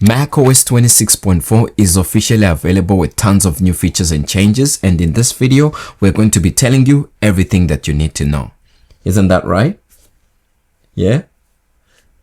macOS 26.4 is officially available with tons of new features and changes, and in this video we're going to be telling you everything that you need to know. Isn't that right? Yeah?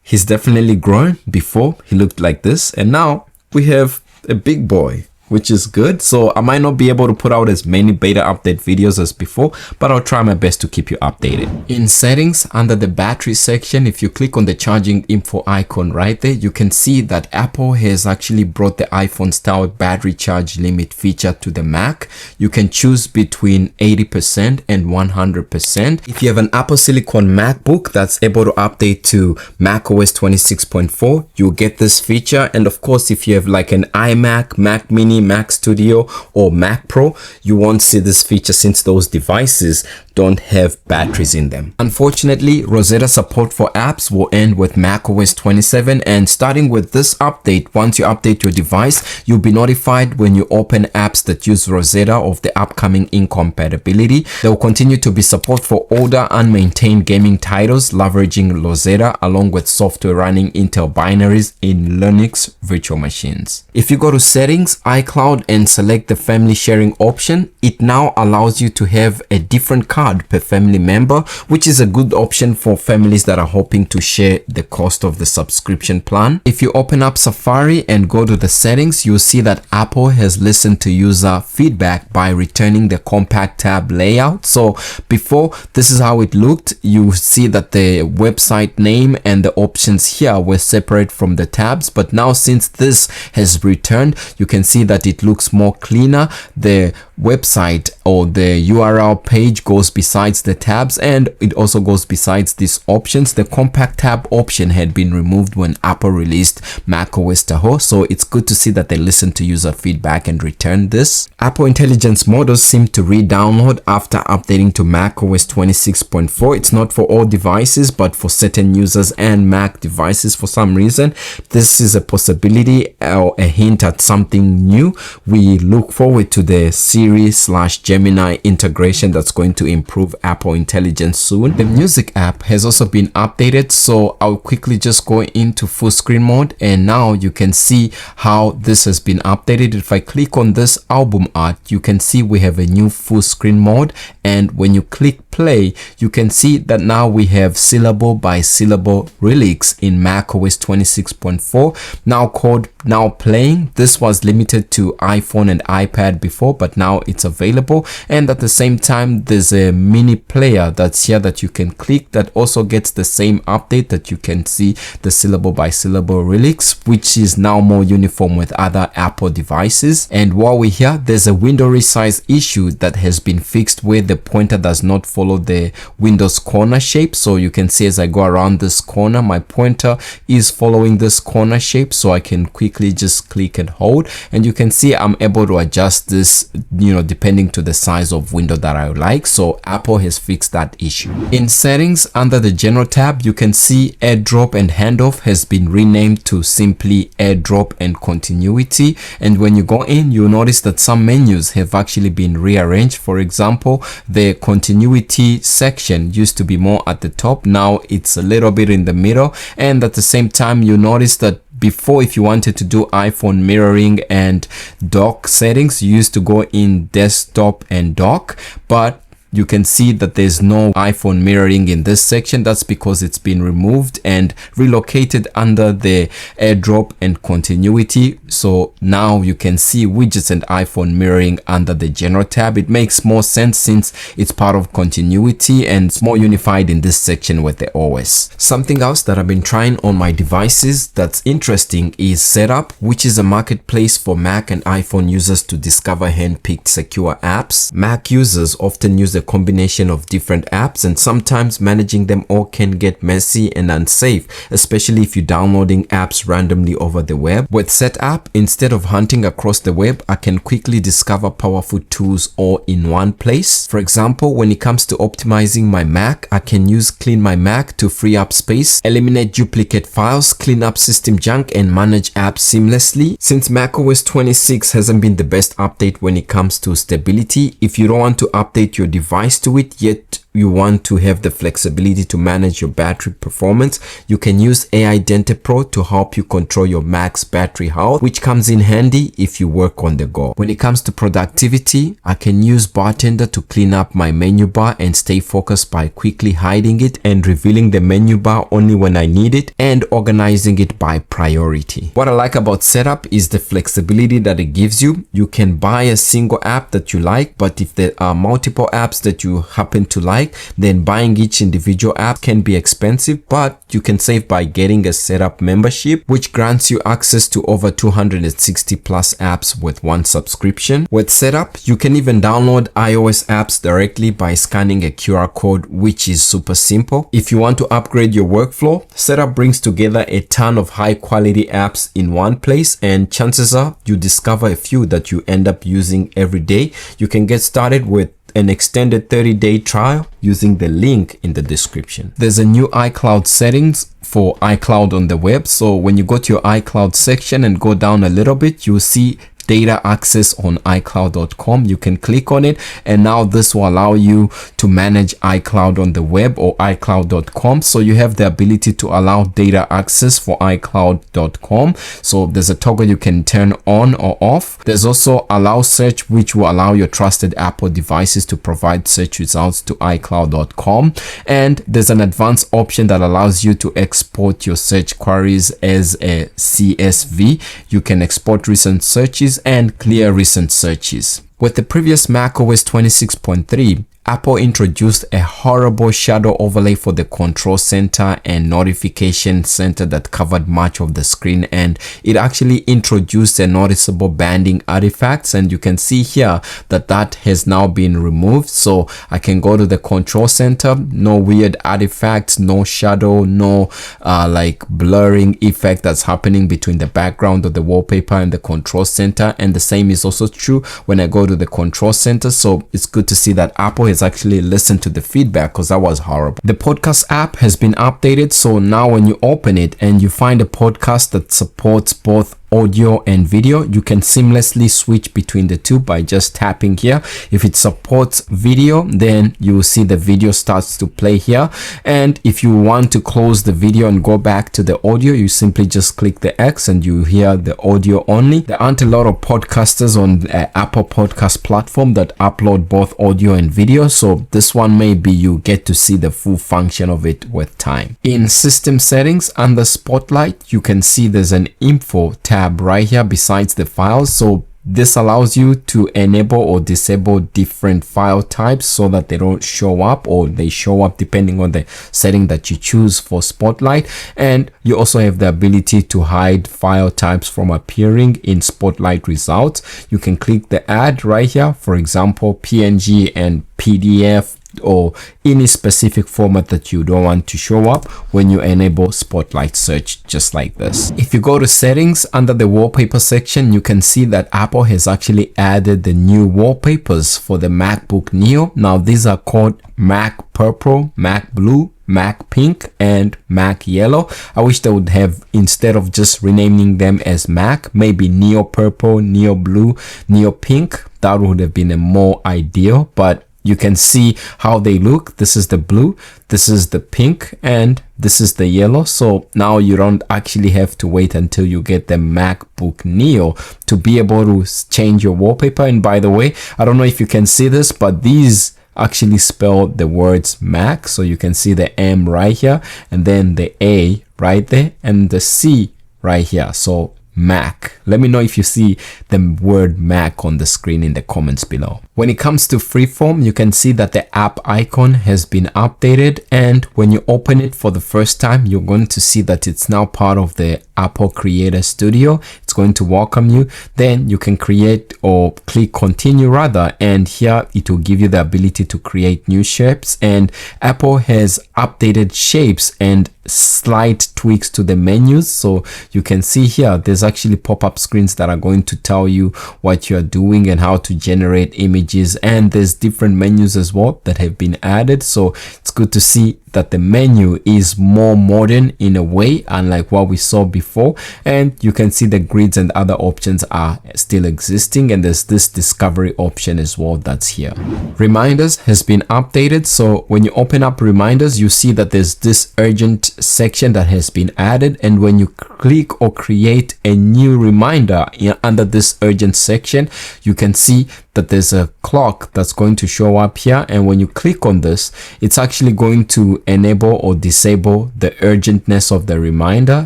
He's definitely grown. Before he looked like this, and now we have a big boy, which is good. So I might not be able to put out as many beta update videos as before, but I'll try my best to keep you updated. In settings, under the battery section, if you click on the charging info icon right there, you can see that Apple has actually brought the iPhone style battery charge limit feature to the Mac. You can choose between 80% and 100%. If you have an Apple Silicon MacBook that's able to update to macOS 26.4, you'll get this feature. And of course, if you have like an iMac, Mac Mini, Mac Studio or Mac Pro, you won't see this feature since those devices don't have batteries in them. Unfortunately, Rosetta support for apps will end with macOS 27, and starting with this update, once you update your device, you'll be notified when you open apps that use Rosetta of the upcoming incompatibility. There will continue to be support for older unmaintained gaming titles leveraging Rosetta, along with software running Intel binaries in Linux virtual machines. If you go to settings, iCloud, and select the family sharing option, it now allows you to have a different card per family member, which is a good option for families that are hoping to share the cost of the subscription plan. If you open up Safari and go to the settings, you'll see that Apple has listened to user feedback by returning the compact tab layout. So before, this is how it looked. You see that the website name and the options here were separate from the tabs, but now since this has returned, you can see that it looks more cleaner. The website or the URL page goes besides the tabs, and it also goes besides these options. The compact tab option had been removed when Apple released macOS Tahoe, so it's good to see that they listened to user feedback and returned this. Apple Intelligence models seem to re-download after updating to macOS 26.4. It's not for all devices, but for certain users and Mac devices for some reason. This is a possibility or a hint at something new. We look forward to the Siri/Gemini integration that's going to improve Apple Intelligence soon. The music app has also been updated, so I'll quickly just go into full screen mode, and now you can see how this has been updated. If I click on this album art, you can see we have a new full screen mode, and when you click play, you can see that now we have syllable by syllable lyrics in macOS 26.4, now called Now Playing. This was limited to iPhone and iPad before, but now it's available. And at the same time, there's a mini player that's here that you can click that also gets the same update, that you can see the syllable by syllable lyrics, which is now more uniform with other Apple devices. And while we're here, there's a window resize issue that has been fixed where the pointer does not follow the Windows corner shape. So you can see as I go around this corner, my pointer is following this corner shape, so I can quickly just click and hold, and you can see I'm able to adjust this, depending to the size of window that I like. So Apple has fixed that issue. In settings, under the general tab, you can see airdrop and handoff has been renamed to simply airdrop and continuity. And when you go in, you'll notice that some menus have actually been rearranged. For example, the continuity section used to be more at the top, now it's a little bit in the middle. And at the same time, you notice that before, if you wanted to do iPhone mirroring and dock settings, you used to go in desktop and dock, but you can see that there's no iPhone mirroring in this section. That's because it's been removed and relocated under the airdrop and continuity. So now you can see widgets and iPhone mirroring under the general tab. It makes more sense since it's part of continuity and it's more unified in this section with the OS. Something else that I've been trying on my devices that's interesting is Setapp, which is a marketplace for Mac and iPhone users to discover hand-picked secure apps. Mac users often use a combination of different apps, and sometimes managing them all can get messy and unsafe, especially if you're downloading apps randomly over the web. With Setapp, instead of hunting across the web, I can quickly discover powerful tools all in one place. For example, when it comes to optimizing my Mac, I can use Clean My Mac to free up space, eliminate duplicate files, clean up system junk, and manage apps seamlessly. Since macOS 26 hasn't been the best update when it comes to stability, if you don't want to update your device to it, yet you want to have the flexibility to manage your battery performance, you can use AI Dente Pro to help you control your Mac's battery health, which comes in handy if you work on the go. When it comes to productivity, I can use Bartender to clean up my menu bar and stay focused by quickly hiding it and revealing the menu bar only when I need it, and organizing it by priority. What I like about Setapp is the flexibility that it gives you. You can buy a single app that you like, but if there are multiple apps that you happen to like, then buying each individual app can be expensive, but you can save by getting a Setapp membership, which grants you access to over 260 plus apps with one subscription. With Setapp, you can even download iOS apps directly by scanning a QR code, which is super simple. If you want to upgrade your workflow, Setapp brings together a ton of high quality apps in one place, and chances are you discover a few that you end up using every day. You can get started with an extended 30-day trial using the link in the description. There's a new iCloud settings for iCloud on the web. So when you go to your iCloud section and go down a little bit, you'll see data access on iCloud.com. You can click on it, and now this will allow you to manage iCloud on the web or iCloud.com. So you have the ability to allow data access for iCloud.com. So there's a toggle you can turn on or off. There's also allow search, which will allow your trusted Apple devices to provide search results to iCloud.com. And there's an advanced option that allows you to export your search queries as a CSV. You can export recent searches and clear recent searches. With the previous macOS 26.3, Apple introduced a horrible shadow overlay for the control center and notification center that covered much of the screen, and it actually introduced a noticeable banding artifacts, and you can see here that that has now been removed. So I can go to the control center, no weird artifacts, no shadow, no like blurring effect that's happening between the background of the wallpaper and the control center. And the same is also true when I go to the control center. So it's good to see that Apple has actually listened to the feedback, because that was horrible. The podcast app has been updated, so now when you open it and you find a podcast that supports both audio and video, you can seamlessly switch between the two by just tapping here. If it supports video, then you will see the video starts to play here, and if you want to close the video and go back to the audio, you simply just click the X and you hear the audio only. There aren't a lot of podcasters on the Apple Podcast platform that upload both audio and video, so this one maybe you get to see the full function of it with time. In system settings, under Spotlight, you can see there's an info tab right here besides the files. So this allows you to enable or disable different file types so that they don't show up, or they show up depending on the setting that you choose for Spotlight. And you also have the ability to hide file types from appearing in Spotlight results. You can click the add right here, for example, PNG and PDF, or any specific format that you don't want to show up when you enable Spotlight search, just like this. If you go to settings, under the wallpaper section, you can see that Apple has actually added the new wallpapers for the MacBook Neo. Now these are called Mac Purple, Mac Blue, Mac Pink, and Mac Yellow. I wish they would have, instead of just renaming them as Mac, maybe Neo Purple, Neo Blue, Neo Pink. That would have been a more ideal, but you can see how they look. This is the blue, this is the pink, and this is the yellow. So now you don't actually have to wait until you get the MacBook Neo to be able to change your wallpaper. And by the way, I don't know if you can see this, but these actually spell the words Mac. So you can see the M right here, and then the A right there, and the C right here. So Mac. Let me know if you see the word Mac on the screen in the comments below. When it comes to Freeform, you can see that the app icon has been updated, and when you open it for the first time, you're going to see that it's now part of the Apple Creator Studio. It's going to welcome you. Then you can create, or click continue rather, and here it will give you the ability to create new shapes. And Apple has updated shapes and slight tweaks to the menus. So you can see here there's actually pop-up screens that are going to tell you what you're doing and how to generate images, and there's different menus as well that have been added. So it's good to see that the menu is more modern in a way, unlike what we saw before. And you can see the grids and other options are still existing, and there's this discovery option as well that's here. Reminders has been updated, so when you open up reminders, you see that there's this urgent section that has been added, and when you click or create a new reminder under this urgent section, you can see that there's a clock that's going to show up here, and when you click on this, it's actually going to enable or disable the urgentness of the reminder.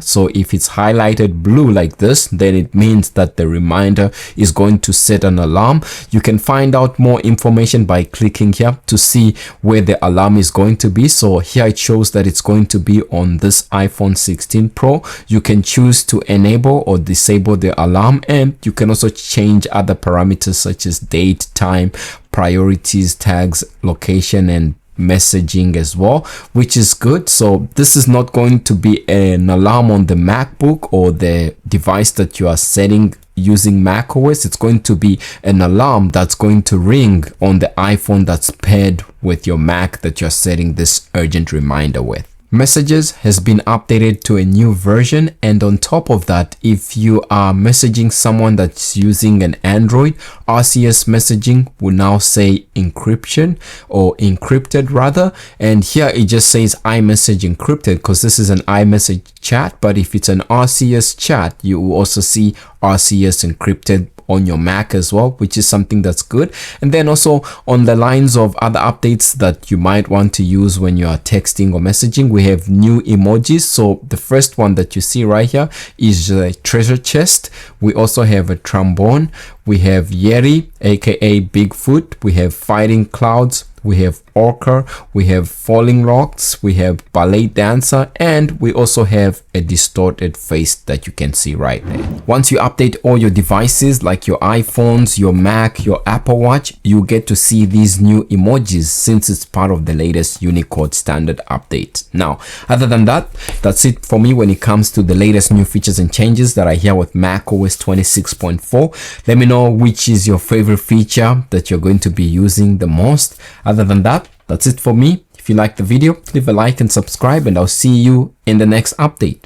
So if it's highlighted blue like this, then it means that the reminder is going to set an alarm. You can find out more information by clicking here to see where the alarm is going to be. So here it shows that it's going to be on this iPhone 16 Pro. You can choose to enable or disable the alarm, and you can also change other parameters such as date, time, priorities, tags, location, and messaging as well, which is good. So this is not going to be an alarm on the MacBook or the device that you are setting using macOS. It's going to be an alarm that's going to ring on the iPhone that's paired with your Mac that you're setting this urgent reminder with. Messages has been updated to a new version, and on top of that, if you are messaging someone that's using an Android, RCS messaging will now say encryption or encrypted rather, and here it just says iMessage encrypted because this is an iMessage chat. But if it's an RCS chat, you will also see RCS encrypted on your Mac as well, which is something that's good. And then also on the lines of other updates that you might want to use when you are texting or messaging, we have new emojis. So the first one that you see right here is a treasure chest. We also have a trombone. We have Yeti, aka Bigfoot. We have fighting clouds. We have Orca, we have falling rocks, we have ballet dancer, and we also have a distorted face that you can see right there. Once you update all your devices like your iPhones, your Mac, your Apple Watch, you get to see these new emojis since it's part of the latest Unicode standard update. Now, other than that, that's it for me when it comes to the latest new features and changes that are here with macOS 26.4. Let me know which is your favorite feature that you're going to be using the most. Other than that, that's it for me. If you liked the video, leave a like and subscribe, and I'll see you in the next update.